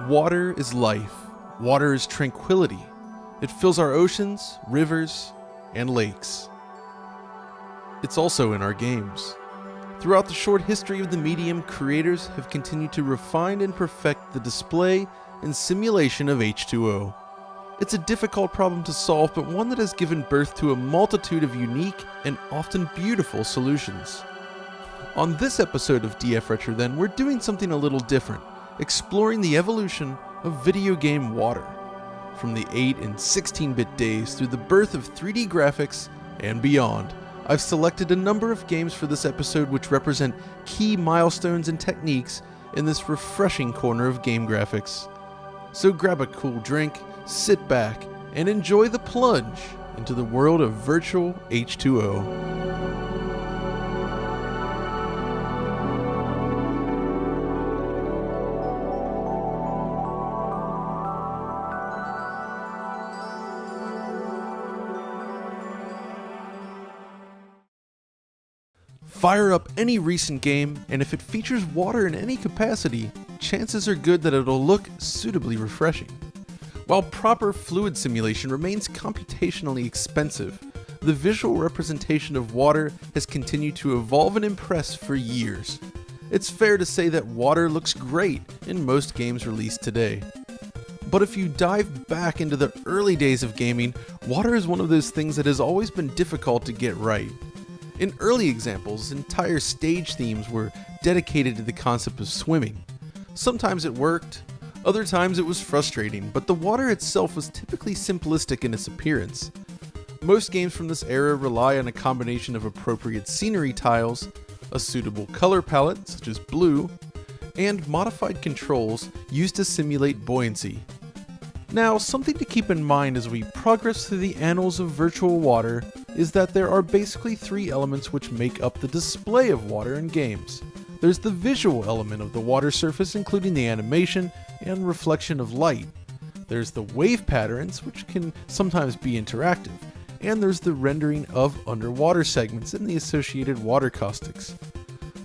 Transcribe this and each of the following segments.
Water is life. Water is tranquility. It fills our oceans, rivers, and lakes. It's also in our games. Throughout the short history of the medium, creators have continued to refine and perfect the display and simulation of H2O. It's a difficult problem to solve, but one that has given birth to a multitude of unique and often beautiful solutions. On this episode of DF Retro then, we're doing something a little different, exploring the evolution of video game water. From the 8 and 16-bit days through the birth of 3D graphics and beyond, I've selected a number of games for this episode which represent key milestones and techniques in this refreshing corner of game graphics. So grab a cool drink, sit back, and enjoy the plunge into the world of virtual H2O. Fire up any recent game, and if it features water in any capacity, chances are good that it'll look suitably refreshing. While proper fluid simulation remains computationally expensive, the visual representation of water has continued to evolve and impress for years. It's fair to say that water looks great in most games released today. But if you dive back into the early days of gaming, water is one of those things that has always been difficult to get right. In early examples, entire stage themes were dedicated to the concept of swimming. Sometimes it worked, other times it was frustrating, but the water itself was typically simplistic in its appearance. Most games from this era rely on a combination of appropriate scenery tiles, a suitable color palette, such as blue, and modified controls used to simulate buoyancy. Now, something to keep in mind as we progress through the annals of virtual water is that there are basically three elements which make up the display of water in games. There's the visual element of the water surface, including the animation and reflection of light. There's the wave patterns, which can sometimes be interactive. And there's the rendering of underwater segments and the associated water caustics.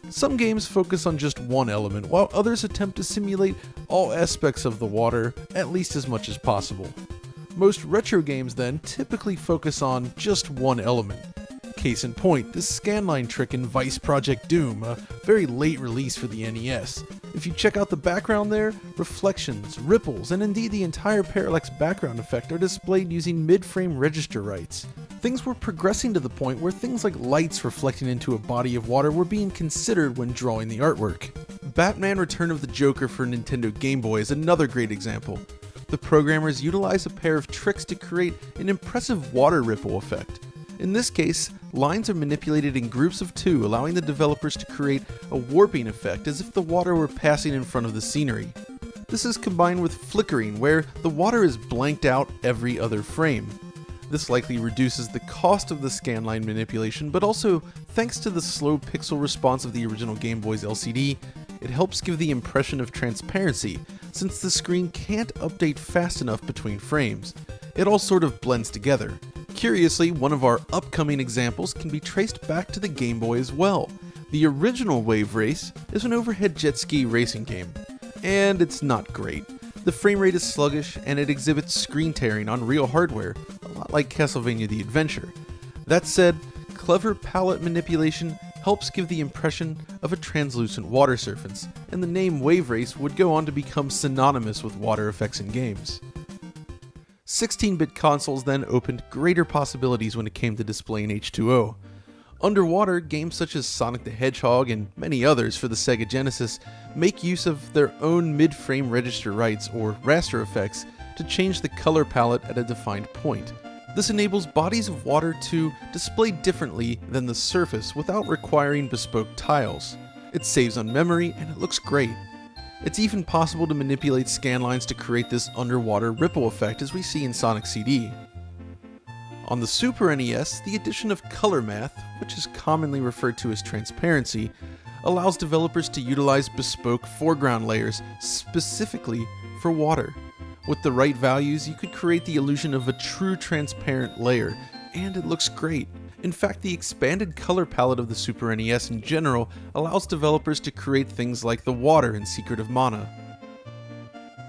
Some games focus on just one element, while others attempt to simulate all aspects of the water at least as much as possible. Most retro games then typically focus on just one element. Case in point, this scanline trick in Vice Project Doom, a very late release for the NES. If you check out the background there, reflections, ripples, and indeed the entire parallax background effect are displayed using mid-frame register rights. Things were progressing to the point where things like lights reflecting into a body of water were being considered when drawing the artwork. Batman Return of the Joker for Nintendo Game Boy is another great example. The programmers utilized a pair of tricks to create an impressive water ripple effect. In this case, lines are manipulated in groups of two, allowing the developers to create a warping effect as if the water were passing in front of the scenery. This is combined with flickering, where the water is blanked out every other frame. This likely reduces the cost of the scanline manipulation, but also, thanks to the slow pixel response of the original Game Boy's LCD, it helps give the impression of transparency, since the screen can't update fast enough between frames. It all sort of blends together. Curiously, one of our upcoming examples can be traced back to the Game Boy as well. The original Wave Race is an overhead jet ski racing game, and it's not great. The frame rate is sluggish, and it exhibits screen tearing on real hardware, a lot like Castlevania The Adventure. That said, clever palette manipulation helps give the impression of a translucent water surface, and the name Wave Race would go on to become synonymous with water effects in games. 16-bit consoles then opened greater possibilities when it came to displaying H2O. Underwater, games such as Sonic the Hedgehog and many others for the Sega Genesis make use of their own mid-frame register rights or raster effects to change the color palette at a defined point. This enables bodies of water to display differently than the surface without requiring bespoke tiles. It saves on memory and it looks great. It's even possible to manipulate scanlines to create this underwater ripple effect as we see in Sonic CD. On the Super NES, the addition of color math, which is commonly referred to as transparency, allows developers to utilize bespoke foreground layers specifically for water. With the right values, you could create the illusion of a true transparent layer, and it looks great. In fact, the expanded color palette of the Super NES in general allows developers to create things like the water in Secret of Mana.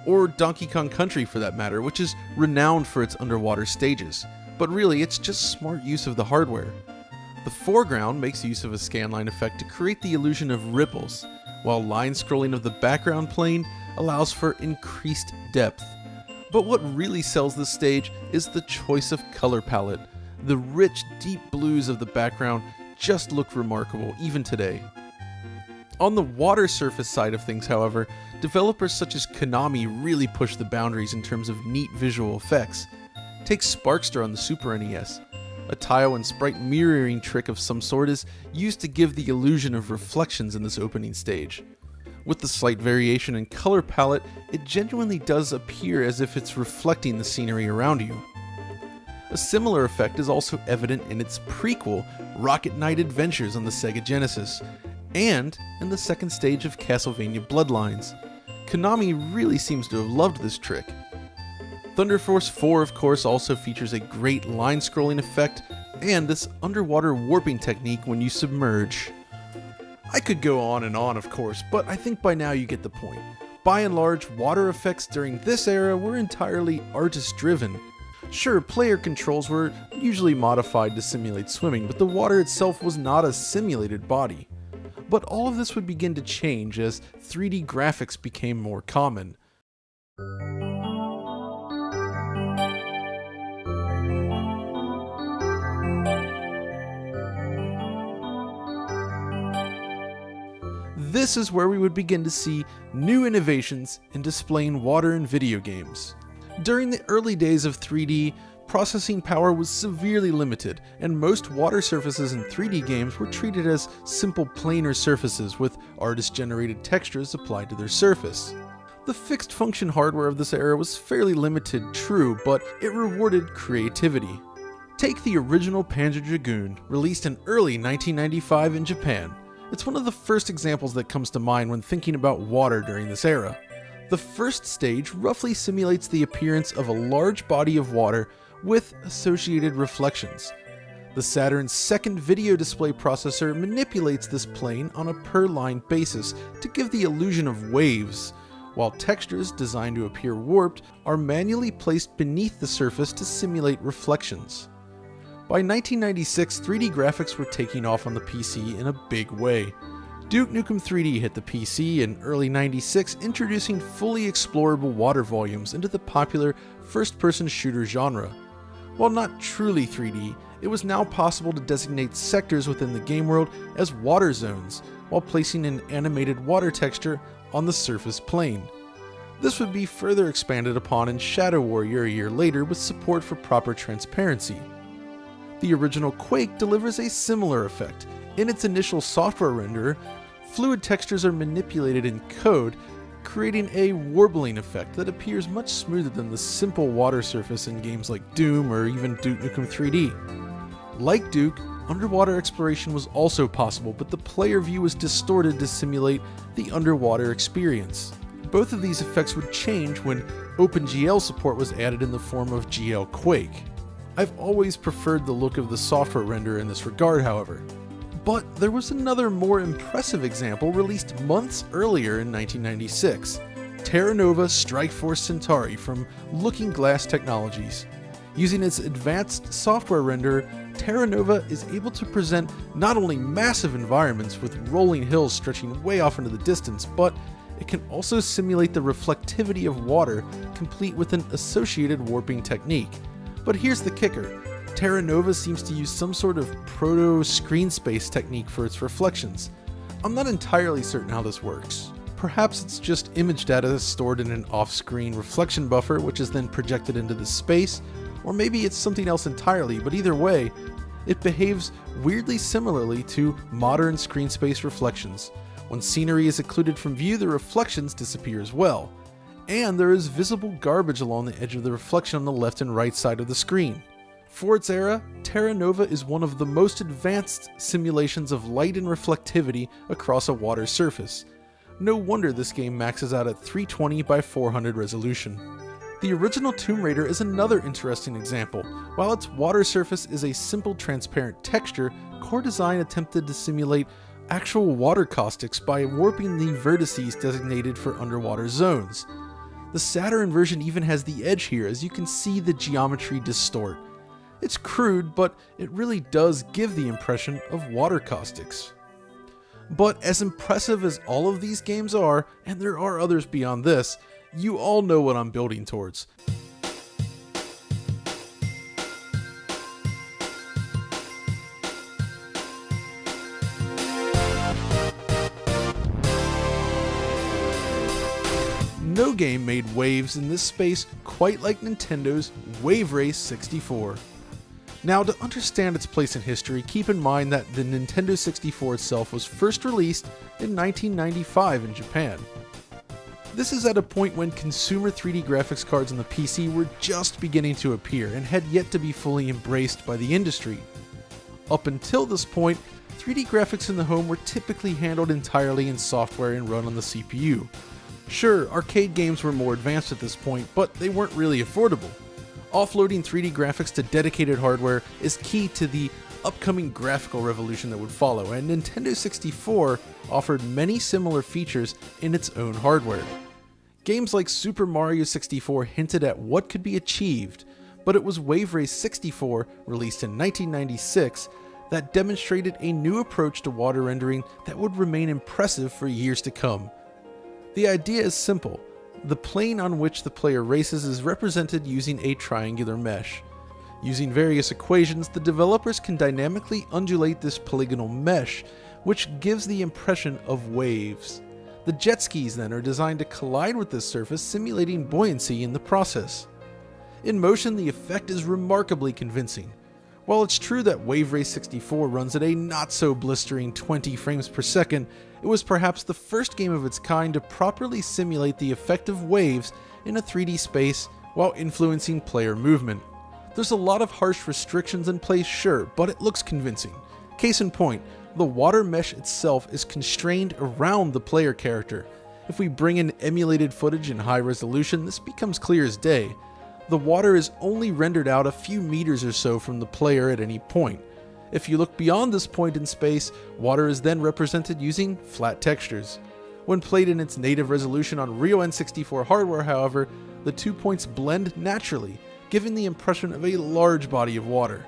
Or Donkey Kong Country for that matter, which is renowned for its underwater stages. But really, it's just smart use of the hardware. The foreground makes use of a scanline effect to create the illusion of ripples, while line scrolling of the background plane allows for increased depth. But what really sells this stage is the choice of color palette. The rich, deep blues of the background just look remarkable, even today. On the water surface side of things, however, developers such as Konami really push the boundaries in terms of neat visual effects. Take Sparkster on the Super NES. A tile and sprite mirroring trick of some sort is used to give the illusion of reflections in this opening stage. With the slight variation in color palette, it genuinely does appear as if it's reflecting the scenery around you. A similar effect is also evident in its prequel, Rocket Knight Adventures on the Sega Genesis, and in the second stage of Castlevania Bloodlines. Konami really seems to have loved this trick. Thunder Force 4, of course, also features a great line scrolling effect and this underwater warping technique when you submerge. I could go on and on, of course, but I think by now you get the point. By and large, water effects during this era were entirely artist-driven. Sure, player controls were usually modified to simulate swimming, but the water itself was not a simulated body. But all of this would begin to change as 3D graphics became more common. This is where we would begin to see new innovations in displaying water in video games. During the early days of 3D, processing power was severely limited, and most water surfaces in 3D games were treated as simple planar surfaces with artist-generated textures applied to their surface. The fixed function hardware of this era was fairly limited, true, but it rewarded creativity. Take the original Panzer Dragoon, released in early 1995 in Japan. It's one of the first examples that comes to mind when thinking about water during this era. The first stage roughly simulates the appearance of a large body of water with associated reflections. The Saturn's second video display processor manipulates this plane on a per-line basis to give the illusion of waves, while textures designed to appear warped are manually placed beneath the surface to simulate reflections. By 1996, 3D graphics were taking off on the PC in a big way. Duke Nukem 3D hit the PC in early '96, introducing fully explorable water volumes into the popular first-person shooter genre. While not truly 3D, it was now possible to designate sectors within the game world as water zones, while placing an animated water texture on the surface plane. This would be further expanded upon in Shadow Warrior a year later with support for proper transparency. The original Quake delivers a similar effect. In its initial software renderer, fluid textures are manipulated in code, creating a warbling effect that appears much smoother than the simple water surface in games like Doom or even Duke Nukem 3D. Like Duke, underwater exploration was also possible, but the player view was distorted to simulate the underwater experience. Both of these effects would change when OpenGL support was added in the form of GL Quake. I've always preferred the look of the software renderer in this regard, however. But there was another more impressive example released months earlier in 1996, Terra Nova Strike Force Centauri from Looking Glass Technologies. Using its advanced software renderer, Terra Nova is able to present not only massive environments with rolling hills stretching way off into the distance, but it can also simulate the reflectivity of water, complete with an associated warping technique. But here's the kicker. Terra Nova seems to use some sort of proto-screen space technique for its reflections. I'm not entirely certain how this works. Perhaps it's just image data stored in an off-screen reflection buffer which is then projected into the space, or maybe it's something else entirely, but either way, it behaves weirdly similarly to modern screen space reflections. When scenery is occluded from view, the reflections disappear as well. And there is visible garbage along the edge of the reflection on the left and right side of the screen. For its era, Terra Nova is one of the most advanced simulations of light and reflectivity across a water surface. No wonder this game maxes out at 320 by 400 resolution. The original Tomb Raider is another interesting example. While its water surface is a simple transparent texture, core design attempted to simulate actual water caustics by warping the vertices designated for underwater zones. The Saturn version even has the edge here, as you can see the geometry distort. It's crude, but it really does give the impression of water caustics. But as impressive as all of these games are, and there are others beyond this, you all know what I'm building towards. No game made waves in this space quite like Nintendo's Wave Race 64. Now, to understand its place in history, keep in mind that the Nintendo 64 itself was first released in 1995 in Japan. This is at a point when consumer 3D graphics cards on the PC were just beginning to appear and had yet to be fully embraced by the industry. Up until this point, 3D graphics in the home were typically handled entirely in software and run on the CPU. Sure, arcade games were more advanced at this point, but they weren't really affordable. Offloading 3D graphics to dedicated hardware is key to the upcoming graphical revolution that would follow, and Nintendo 64 offered many similar features in its own hardware. Games like Super Mario 64 hinted at what could be achieved, but it was Wave Race 64, released in 1996, that demonstrated a new approach to water rendering that would remain impressive for years to come. The idea is simple. The plane on which the player races is represented using a triangular mesh. Using various equations, the developers can dynamically undulate this polygonal mesh, which gives the impression of waves. The jet skis then are designed to collide with this surface, simulating buoyancy in the process. In motion, the effect is remarkably convincing. While it's true that Wave Race 64 runs at a not-so-blistering 20 frames per second, it was perhaps the first game of its kind to properly simulate the effect of waves in a 3D space while influencing player movement. There's a lot of harsh restrictions in place, sure, but it looks convincing. Case in point, the water mesh itself is constrained around the player character. If we bring in emulated footage in high resolution, this becomes clear as day. The water is only rendered out a few meters or so from the player at any point. If you look beyond this point in space, water is then represented using flat textures. When played in its native resolution on real N64 hardware, however, the 2 points blend naturally, giving the impression of a large body of water.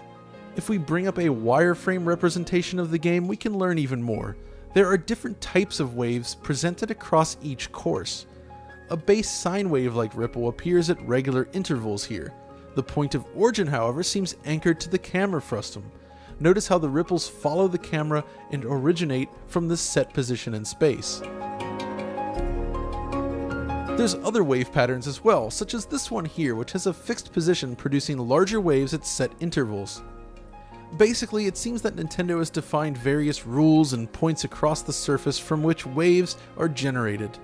If we bring up a wireframe representation of the game, we can learn even more. There are different types of waves presented across each course. A base sine wave-like ripple appears at regular intervals here. The point of origin, however, seems anchored to the camera frustum. Notice how the ripples follow the camera and originate from this set position in space. There's other wave patterns as well, such as this one here, which has a fixed position producing larger waves at set intervals. Basically, it seems that Nintendo has defined various rules and points across the surface from which waves are generated.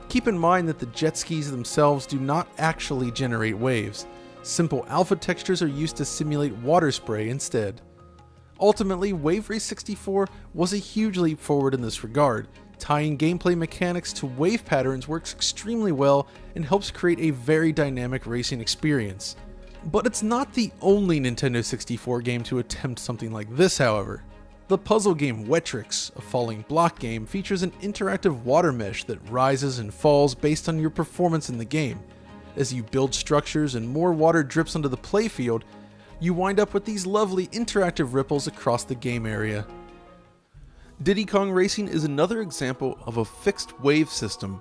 Keep in mind that the jet skis themselves do not actually generate waves. Simple alpha textures are used to simulate water spray instead. Ultimately, Wave Race 64 was a huge leap forward in this regard. Tying gameplay mechanics to wave patterns works extremely well and helps create a very dynamic racing experience. But it's not the only Nintendo 64 game to attempt something like this, however. The puzzle game Wetrix, a falling block game, features an interactive water mesh that rises and falls based on your performance in the game. As you build structures and more water drips onto the playfield, you wind up with these lovely interactive ripples across the game area. Diddy Kong Racing is another example of a fixed wave system,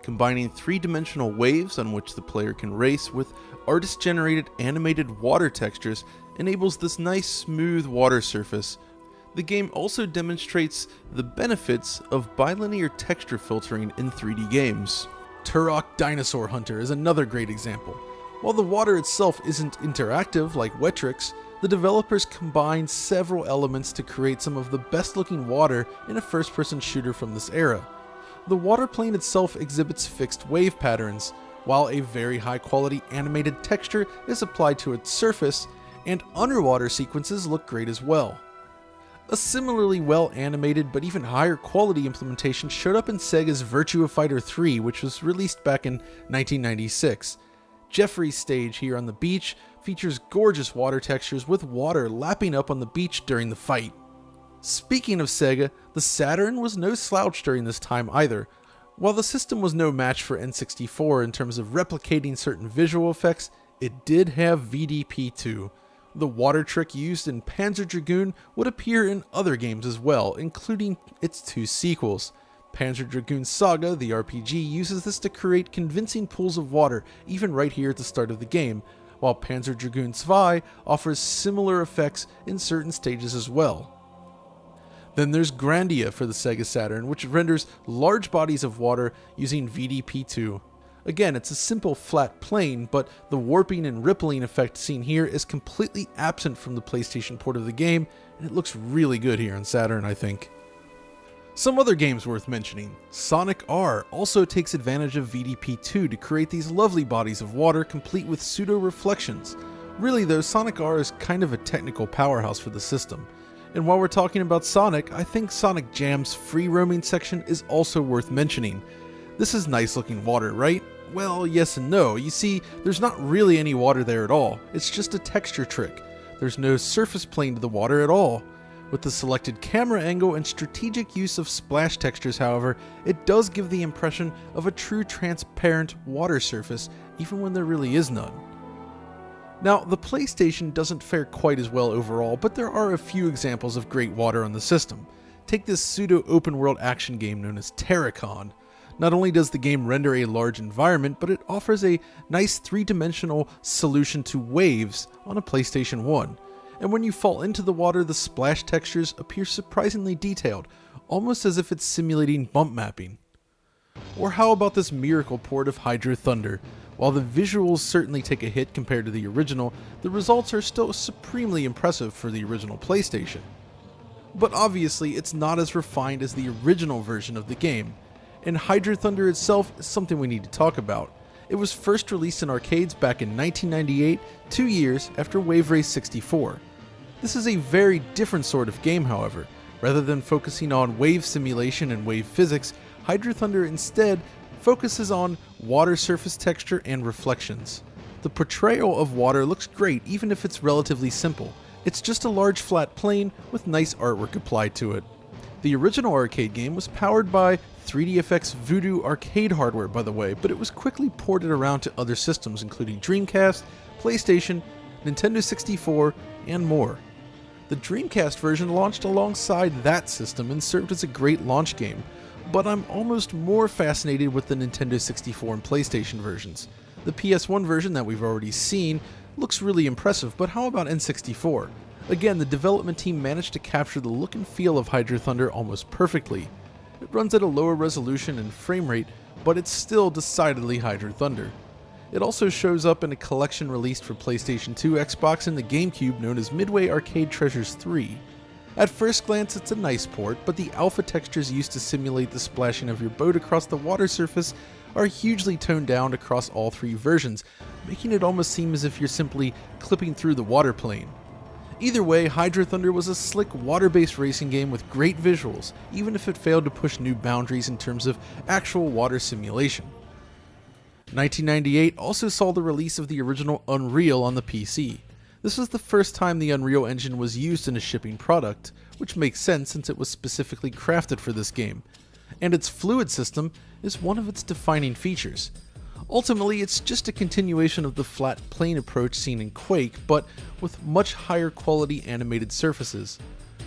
combining three-dimensional waves on which the player can race with artist-generated animated water textures enables this nice smooth water surface. The game also demonstrates the benefits of bilinear texture filtering in 3D games. Turok Dinosaur Hunter is another great example. While the water itself isn't interactive like Wetrix, the developers combined several elements to create some of the best looking water in a first-person shooter from this era. The water plane itself exhibits fixed wave patterns, while a very high-quality animated texture is applied to its surface, and underwater sequences look great as well. A similarly well-animated but even higher quality implementation showed up in Sega's Virtua Fighter 3, which was released back in 1996. Jeffrey's stage here on the beach features gorgeous water textures with water lapping up on the beach during the fight. Speaking of Sega, the Saturn was no slouch during this time either. While the system was no match for N64 in terms of replicating certain visual effects, it did have VDP2. The water trick used in Panzer Dragoon would appear in other games as well, including its 2 sequels. Panzer Dragoon Saga, the RPG, uses this to create convincing pools of water, even right here at the start of the game, while Panzer Dragoon 2 offers similar effects in certain stages as well. Then there's Grandia for the Sega Saturn, which renders large bodies of water using VDP2. Again, it's a simple flat plane, but the warping and rippling effect seen here is completely absent from the PlayStation port of the game, and it looks really good here on Saturn, I think. Some other games worth mentioning. Sonic R also takes advantage of VDP2 to create these lovely bodies of water complete with pseudo-reflections. Really though, Sonic R is kind of a technical powerhouse for the system. And while we're talking about Sonic, I think Sonic Jam's free roaming section is also worth mentioning. This is nice looking water, right? Well, yes and no. You see, there's not really any water there at all. It's just a texture trick. There's no surface plane to the water at all. With the selected camera angle and strategic use of splash textures, however, it does give the impression of a true transparent water surface, even when there really is none. Now, the PlayStation doesn't fare quite as well overall, but there are a few examples of great water on the system. Take this pseudo-open-world action game known as Terracon. Not only does the game render a large environment, but it offers a nice 3-dimensional solution to waves on a PlayStation 1. And when you fall into the water, the splash textures appear surprisingly detailed, almost as if it's simulating bump mapping. Or how about this miracle port of Hydro Thunder? While the visuals certainly take a hit compared to the original, the results are still supremely impressive for the original PlayStation. But obviously, it's not as refined as the original version of the game, and Hydro Thunder itself is something we need to talk about. It was first released in arcades back in 1998, 2 years after Wave Race 64. This is a very different sort of game, however. Rather than focusing on wave simulation and wave physics, Hydro Thunder instead focuses on water surface texture and reflections. The portrayal of water looks great even if it's relatively simple. It's just a large flat plane with nice artwork applied to it. The original arcade game was powered by 3DFX Voodoo arcade hardware, by the way, but it was quickly ported around to other systems including Dreamcast, PlayStation, Nintendo 64, and more. The Dreamcast version launched alongside that system and served as a great launch game, but I'm almost more fascinated with the Nintendo 64 and PlayStation versions. The PS1 version that we've already seen looks really impressive, but how about N64? Again, the development team managed to capture the look and feel of Hydro Thunder almost perfectly. It runs at a lower resolution and frame rate, but it's still decidedly Hydro Thunder. It also shows up in a collection released for PlayStation 2, Xbox, and the GameCube known as Midway Arcade Treasures 3. At first glance, it's a nice port, but the alpha textures used to simulate the splashing of your boat across the water surface are hugely toned down across all 3 versions, making it almost seem as if you're simply clipping through the water plane. Either way, Hydro Thunder was a slick water-based racing game with great visuals, even if it failed to push new boundaries in terms of actual water simulation. 1998 also saw the release of the original Unreal on the PC. This was the first time the Unreal Engine was used in a shipping product, which makes sense since it was specifically crafted for this game, and its fluid system is one of its defining features. Ultimately, it's just a continuation of the flat plane approach seen in Quake, but with much higher quality animated surfaces.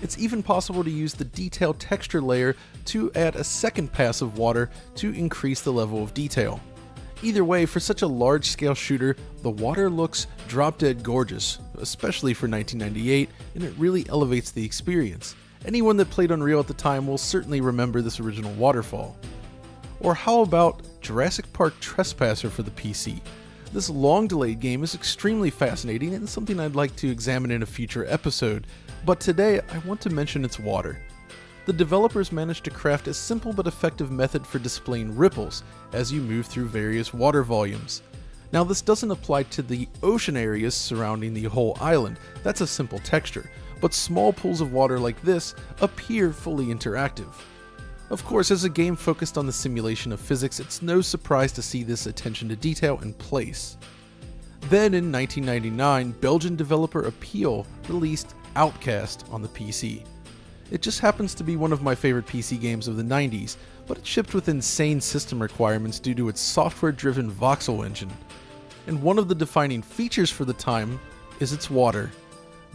It's even possible to use the detailed texture layer to add a second pass of water to increase the level of detail. Either way, for such a large-scale shooter, the water looks drop-dead gorgeous, especially for 1998, and it really elevates the experience. Anyone that played Unreal at the time will certainly remember this original waterfall. Or how about Jurassic Park Trespasser for the PC? This long-delayed game is extremely fascinating and something I'd like to examine in a future episode, but today I want to mention its water. The developers managed to craft a simple but effective method for displaying ripples as you move through various water volumes. Now, this doesn't apply to the ocean areas surrounding the whole island, that's a simple texture, but small pools of water like this appear fully interactive. Of course, as a game focused on the simulation of physics, it's no surprise to see this attention to detail in place. Then in 1999, Belgian developer Appeal released Outcast on the PC. It just happens to be one of my favorite PC games of the 90s, but it shipped with insane system requirements due to its software-driven voxel engine. And one of the defining features for the time is its water.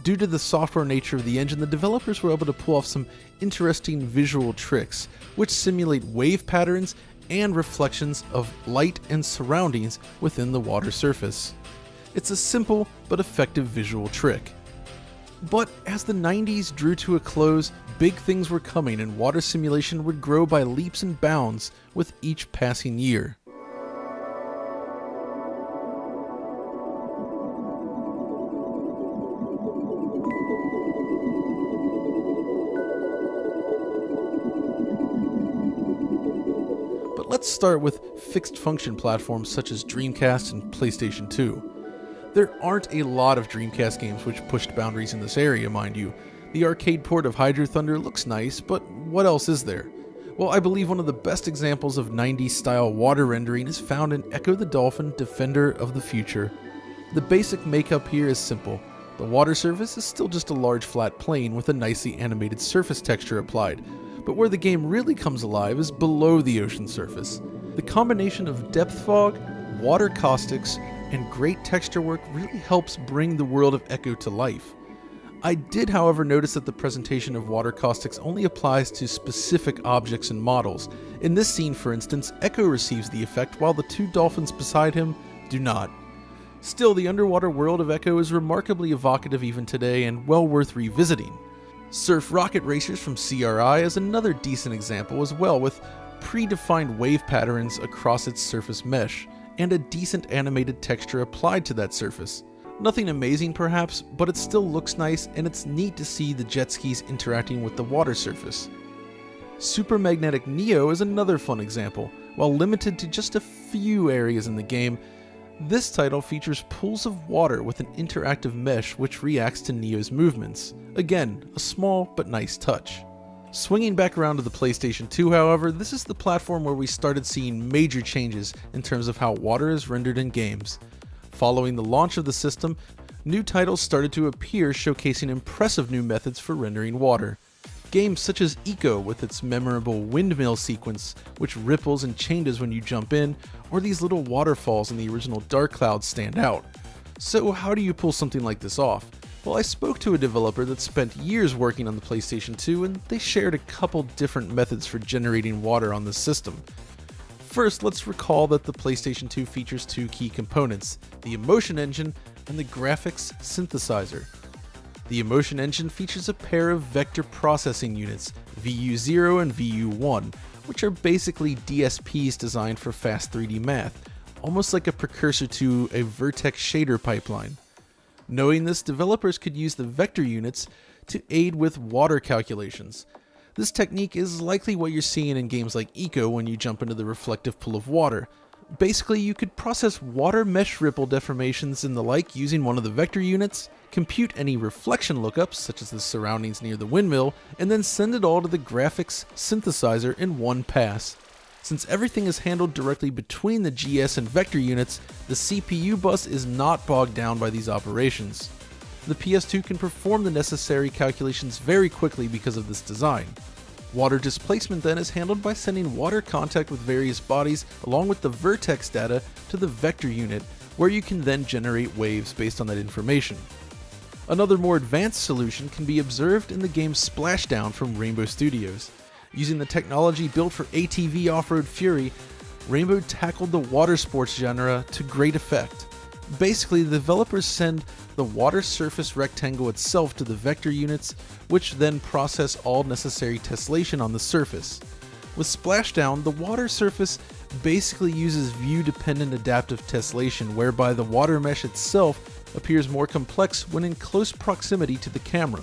Due to the software nature of the engine, the developers were able to pull off some interesting visual tricks, which simulate wave patterns and reflections of light and surroundings within the water surface. It's a simple but effective visual trick. But as the 90s drew to a close, big things were coming and water simulation would grow by leaps and bounds with each passing year. But let's start with fixed function platforms such as Dreamcast and PlayStation 2. There aren't a lot of Dreamcast games which pushed boundaries in this area, mind you. The arcade port of Hydro Thunder looks nice, but what else is there? Well, I believe one of the best examples of 90s style water rendering is found in Echo the Dolphin Defender of the Future. The basic makeup here is simple. The water surface is still just a large flat plane with a nicely animated surface texture applied, but where the game really comes alive is below the ocean surface. The combination of depth fog, water caustics, and great texture work really helps bring the world of Echo to life. I did, however, notice that the presentation of water caustics only applies to specific objects and models. In this scene, for instance, Echo receives the effect while the two dolphins beside him do not. Still, the underwater world of Echo is remarkably evocative even today and well worth revisiting. Surf Rocket Racers from CRI is another decent example as well, with predefined wave patterns across its surface mesh, and a decent animated texture applied to that surface. Nothing amazing perhaps, but it still looks nice and it's neat to see the jet skis interacting with the water surface. Super Magnetic Neo is another fun example. While limited to just a few areas in the game, this title features pools of water with an interactive mesh which reacts to Neo's movements. Again, a small but nice touch. Swinging back around to the PlayStation 2, however, this is the platform where we started seeing major changes in terms of how water is rendered in games. Following the launch of the system, new titles started to appear showcasing impressive new methods for rendering water. Games such as Eco with its memorable windmill sequence, which ripples and changes when you jump in, or these little waterfalls in the original Dark Cloud stand out. So how do you pull something like this off? Well, I spoke to a developer that spent years working on the PlayStation 2 and they shared a couple different methods for generating water on the system. First, let's recall that the PlayStation 2 features two key components, the Emotion Engine and the Graphics Synthesizer. The Emotion Engine features a pair of vector processing units, VU0 and VU1, which are basically DSPs designed for fast 3D math, almost like a precursor to a vertex shader pipeline. Knowing this, developers could use the vector units to aid with water calculations. This technique is likely what you're seeing in games like Eco when you jump into the reflective pool of water. Basically, you could process water mesh ripple deformations and the like using one of the vector units, compute any reflection lookups, such as the surroundings near the windmill, and then send it all to the graphics synthesizer in one pass. Since everything is handled directly between the GS and vector units, the CPU bus is not bogged down by these operations. The PS2 can perform the necessary calculations very quickly because of this design. Water displacement then is handled by sending water contact with various bodies along with the vertex data to the vector unit, where you can then generate waves based on that information. Another more advanced solution can be observed in the game Splashdown from Rainbow Studios. Using the technology built for ATV Off-Road Fury, Rainbow tackled the water sports genre to great effect. Basically, the developers send the water surface rectangle itself to the vector units, which then process all necessary tessellation on the surface. With Splashdown, the water surface basically uses view-dependent adaptive tessellation, whereby the water mesh itself appears more complex when in close proximity to the camera.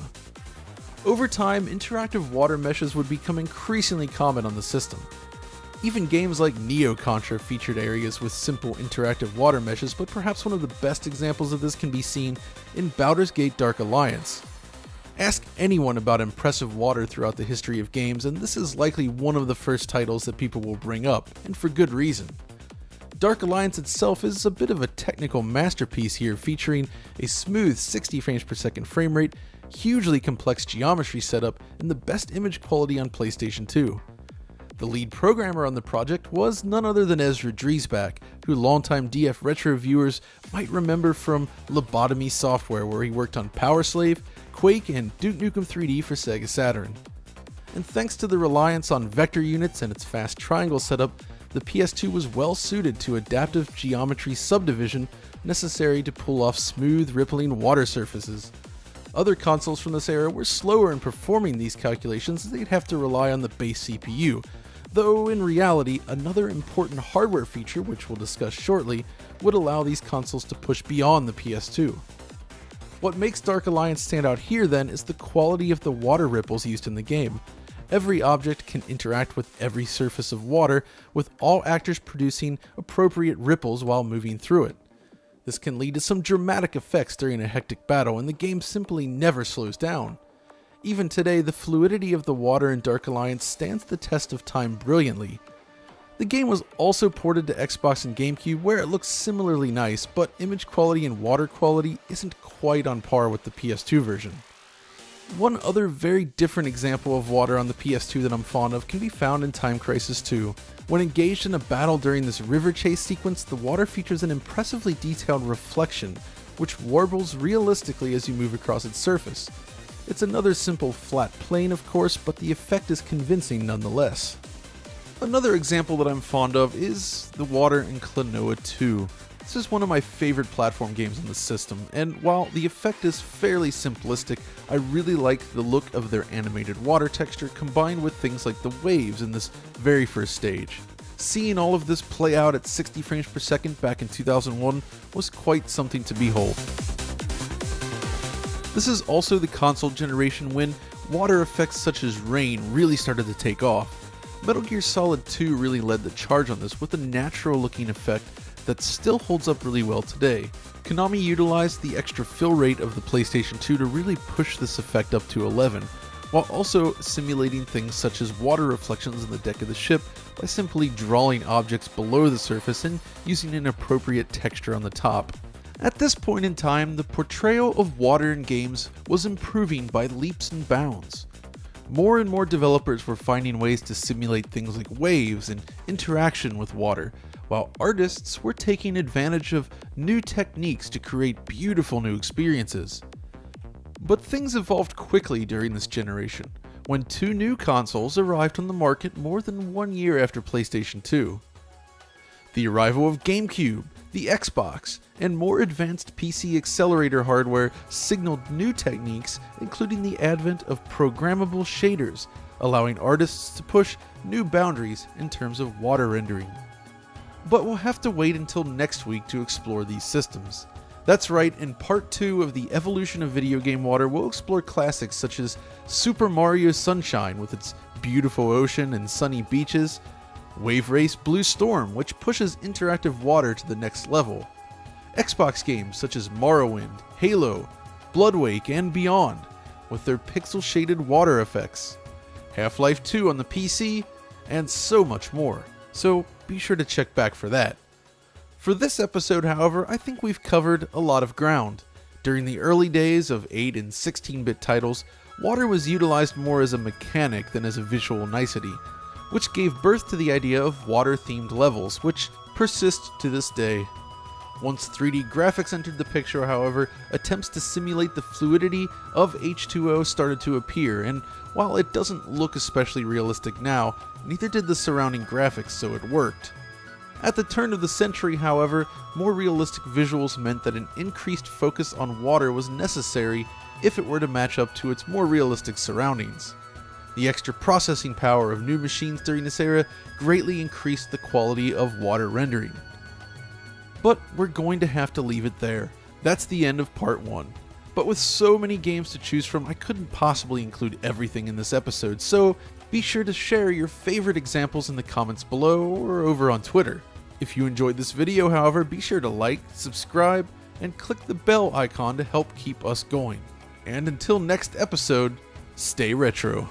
Over time, interactive water meshes would become increasingly common on the system. Even games like Neo Contra featured areas with simple interactive water meshes, but perhaps one of the best examples of this can be seen in Baldur's Gate Dark Alliance. Ask anyone about impressive water throughout the history of games, and this is likely one of the first titles that people will bring up, and for good reason. Dark Alliance itself is a bit of a technical masterpiece here, featuring a smooth 60 frames per second frame rate, hugely complex geometry setup, and the best image quality on PlayStation 2. The lead programmer on the project was none other than Ezra Driesbach, who longtime DF Retro viewers might remember from Lobotomy Software, where he worked on Power Slave, Quake, and Duke Nukem 3D for Sega Saturn. And thanks to the reliance on vector units and its fast triangle setup, the PS2 was well suited to adaptive geometry subdivision necessary to pull off smooth, rippling water surfaces. Other consoles from this era were slower in performing these calculations as they'd have to rely on the base CPU, though in reality, another important hardware feature, which we'll discuss shortly, would allow these consoles to push beyond the PS2. What makes Dark Alliance stand out here then is the quality of the water ripples used in the game. Every object can interact with every surface of water, with all actors producing appropriate ripples while moving through it. This can lead to some dramatic effects during a hectic battle, and the game simply never slows down. Even today, the fluidity of the water in Dark Alliance stands the test of time brilliantly. The game was also ported to Xbox and GameCube, where it looks similarly nice, but image quality and water quality isn't quite on par with the PS2 version. One other very different example of water on the PS2 that I'm fond of can be found in Time Crisis 2. When engaged in a battle during this river chase sequence, the water features an impressively detailed reflection, which warbles realistically as you move across its surface. It's another simple flat plane, of course, but the effect is convincing nonetheless. Another example that I'm fond of is the water in Klonoa 2. This is one of my favorite platform games in the system, and while the effect is fairly simplistic, I really like the look of their animated water texture combined with things like the waves in this very first stage. Seeing all of this play out at 60 frames per second back in 2001 was quite something to behold. This is also the console generation when water effects such as rain really started to take off. Metal Gear Solid 2 really led the charge on this with a natural looking effect that still holds up really well today. Konami utilized the extra fill rate of the PlayStation 2 to really push this effect up to 11, while also simulating things such as water reflections in the deck of the ship by simply drawing objects below the surface and using an appropriate texture on the top. At this point in time, the portrayal of water in games was improving by leaps and bounds. More and more developers were finding ways to simulate things like waves and interaction with water, while artists were taking advantage of new techniques to create beautiful new experiences. But things evolved quickly during this generation, when two new consoles arrived on the market more than 1 year after PlayStation 2. The arrival of GameCube, the Xbox, and more advanced PC accelerator hardware signaled new techniques, including the advent of programmable shaders, allowing artists to push new boundaries in terms of water rendering. But we'll have to wait until next week to explore these systems. That's right, in part 2 of the evolution of video game water, we'll explore classics such as Super Mario Sunshine with its beautiful ocean and sunny beaches, Wave Race Blue Storm, which pushes interactive water to the next level, Xbox games such as Morrowind, Halo, Bloodwake, and beyond, with their pixel-shaded water effects, Half-Life 2 on the PC, and so much more. So be sure to check back for that. For this episode, however, I think we've covered a lot of ground. During the early days of 8 and 16-bit titles, water was utilized more as a mechanic than as a visual nicety, which gave birth to the idea of water-themed levels, which persist to this day. Once 3D graphics entered the picture, however, attempts to simulate the fluidity of H2O started to appear, and while it doesn't look especially realistic now, neither did the surrounding graphics, so it worked. At the turn of the century, however, more realistic visuals meant that an increased focus on water was necessary if it were to match up to its more realistic surroundings. The extra processing power of new machines during this era greatly increased the quality of water rendering. But we're going to have to leave it there. That's the end of part 1. But with so many games to choose from, I couldn't possibly include everything in this episode, so be sure to share your favorite examples in the comments below or over on Twitter. If you enjoyed this video, however, be sure to like, subscribe, and click the bell icon to help keep us going. And until next episode, stay retro.